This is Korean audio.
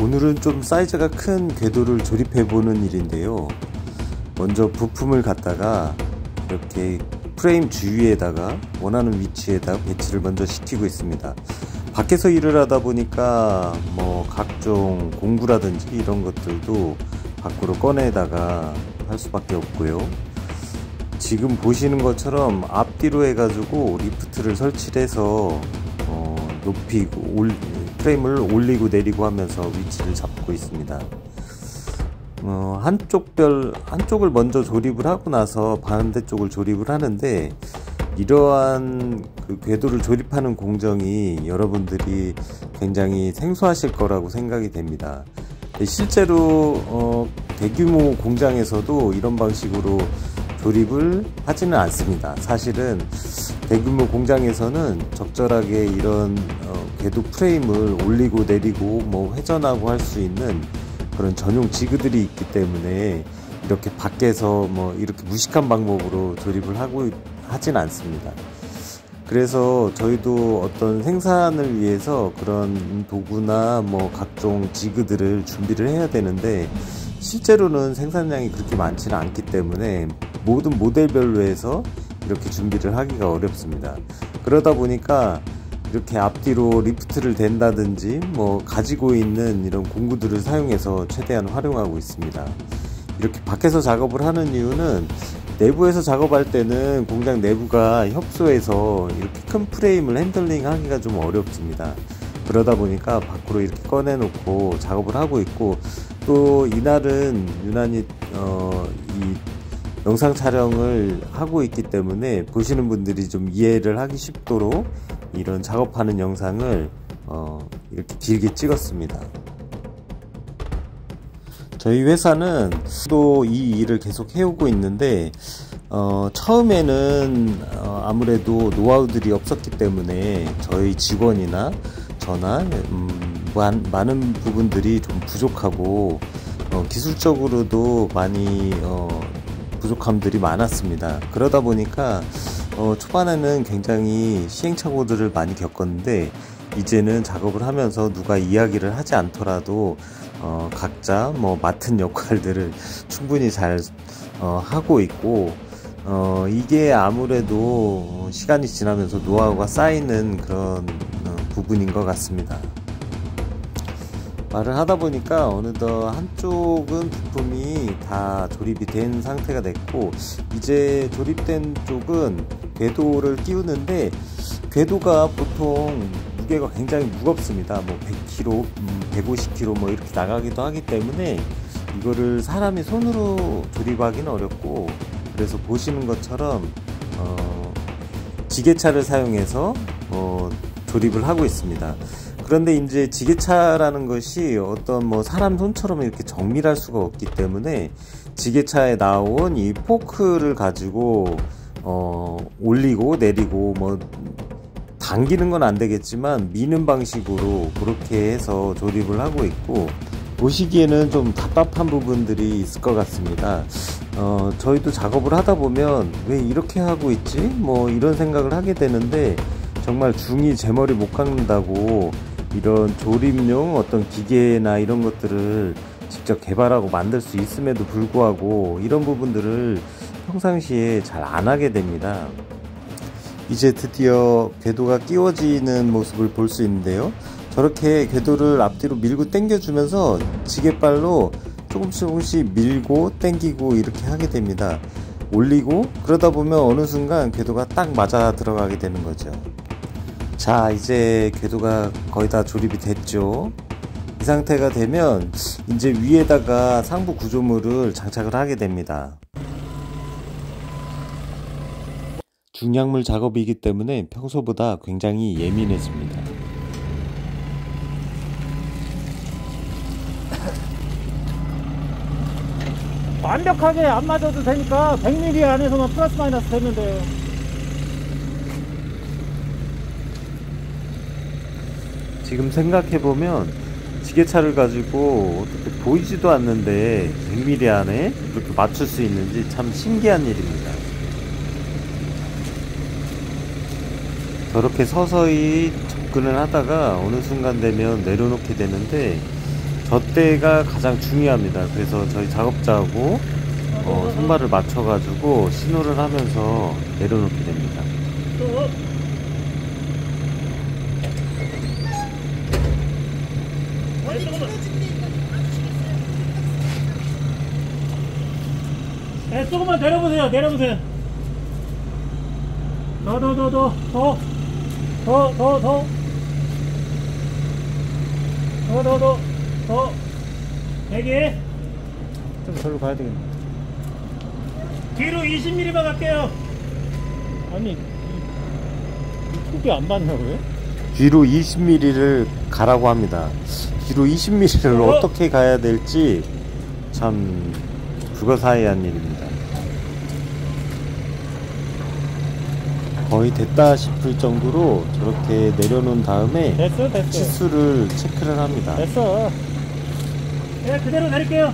오늘은 좀 사이즈가 큰 궤도를 조립해 보는 일인데요. 먼저 부품을 갖다가 이렇게 프레임 주위에다가 원하는 위치에다 배치를 먼저 시키고 있습니다. 밖에서 일을 하다 보니까 뭐 각종 공구라든지 이런 것들도 밖으로 꺼내다가 할 수밖에 없고요. 지금 보시는 것처럼 앞뒤로 해가지고 리프트를 설치를 해서 높이고 프레임을 올리고 내리고 하면서 위치를 잡고 있습니다. 한쪽을 먼저 조립을 하고 나서 반대쪽을 조립을 하는데, 이러한 그 궤도를 조립하는 공정이 여러분들이 굉장히 생소하실 거라고 생각이 됩니다. 실제로 대규모 공장에서도 이런 방식으로 조립을 하지는 않습니다. 사실은 대규모 공장에서는 적절하게 이런 궤도 프레임을 올리고 내리고 뭐 회전하고 할 수 있는 그런 전용 지그들이 있기 때문에 이렇게 밖에서 뭐 이렇게 무식한 방법으로 조립을 하진 않습니다. 그래서 저희도 어떤 생산을 위해서 그런 도구나 뭐 각종 지그들을 준비를 해야 되는데, 실제로는 생산량이 그렇게 많지는 않기 때문에 모든 모델별로 해서 이렇게 준비를 하기가 어렵습니다. 그러다 보니까 이렇게 앞뒤로 리프트를 댄다든지 뭐 가지고 있는 이런 공구들을 사용해서 최대한 활용하고 있습니다. 이렇게 밖에서 작업을 하는 이유는, 내부에서 작업할 때는 공장 내부가 협소해서 이렇게 큰 프레임을 핸들링 하기가 좀 어렵습니다. 그러다 보니까 밖으로 이렇게 꺼내 놓고 작업을 하고 있고, 또 이날은 유난히 이 영상 촬영을 하고 있기 때문에 보시는 분들이 좀 이해를 하기 쉽도록 이런 작업하는 영상을 이렇게 길게 찍었습니다. 저희 회사는 또 이 일을 계속 해오고 있는데, 처음에는 아무래도 노하우들이 없었기 때문에 저희 직원이나 저나 많은 부분들이 좀 부족하고 기술적으로도 많이 부족함들이 많았습니다. 그러다 보니까 초반에는 굉장히 시행착오들을 많이 겪었는데, 이제는 작업을 하면서 누가 이야기를 하지 않더라도 각자 뭐 맡은 역할들을 충분히 잘 하고 있고, 이게 아무래도 시간이 지나면서 노하우가 쌓이는 그런 부분인 것 같습니다. 말을 하다 보니까 어느덧 한쪽은 부품이 다 조립이 된 상태가 됐고, 이제 조립된 쪽은 궤도를 끼우는데, 궤도가 보통 무게가 굉장히 무겁습니다. 뭐 100kg, 150kg 뭐 이렇게 나가기도 하기 때문에 이거를 사람이 손으로 조립하기는 어렵고, 그래서 보시는 것처럼 지게차를 사용해서 조립을 하고 있습니다. 그런데 이제 지게차라는 것이 어떤 뭐 사람 손처럼 이렇게 정밀할 수가 없기 때문에, 지게차에 나온 이 포크를 가지고 올리고 내리고 뭐 당기는 건 안 되겠지만 미는 방식으로 그렇게 해서 조립을 하고 있고, 보시기에는 좀 답답한 부분들이 있을 것 같습니다. 저희도 작업을 하다 보면 왜 이렇게 하고 있지? 뭐 이런 생각을 하게 되는데, 정말 중이 제 머리 못 깎는다고 이런 조립용 어떤 기계나 이런 것들을 직접 개발하고 만들 수 있음에도 불구하고 이런 부분들을 평상시에 잘 안 하게 됩니다. 이제 드디어 궤도가 끼워지는 모습을 볼 수 있는데요. 저렇게 궤도를 앞뒤로 밀고 당겨주면서 지게발로 조금씩 밀고 당기고 이렇게 하게 됩니다. 올리고, 그러다 보면 어느 순간 궤도가 딱 맞아 들어가게 되는 거죠. 자, 이제 궤도가 거의 다 조립이 됐죠. 이 상태가 되면 이제 위에다가 상부 구조물을 장착을 하게 됩니다. 중량물 작업이기 때문에 평소보다 굉장히 예민해집니다. 완벽하게 안 맞아도 되니까 100mm 안에서만 플러스 마이너스 되면 돼요. 지금 생각해보면 지게차를 가지고 어떻게 보이지도 않는데 100mm 안에 이렇게 맞출 수 있는지 참 신기한 일입니다. 저렇게 서서히 접근을 하다가 어느 순간 되면 내려놓게 되는데, 젖대가 가장 중요합니다. 그래서 저희 작업자하고 손발을 맞춰가지고 신호를 하면서 내려놓게 됩니다. 네, 조금만 내려보세요. 내려보세요. 더. 대기. 좀 절로 가야 되겠네. 뒤로 20mm만 갈게요. 아니, 이 톡이 안 맞냐고요? 뒤로 20mm를 가라고 합니다. 뒤로 20mm를 어떻게 가야 될지 참 불가사의한 일입니다. 거의 됐다 싶을 정도로 저렇게 내려놓은 다음에 됐어. 치수를 체크를 합니다. 됐어. 네, 그대로 내릴게요.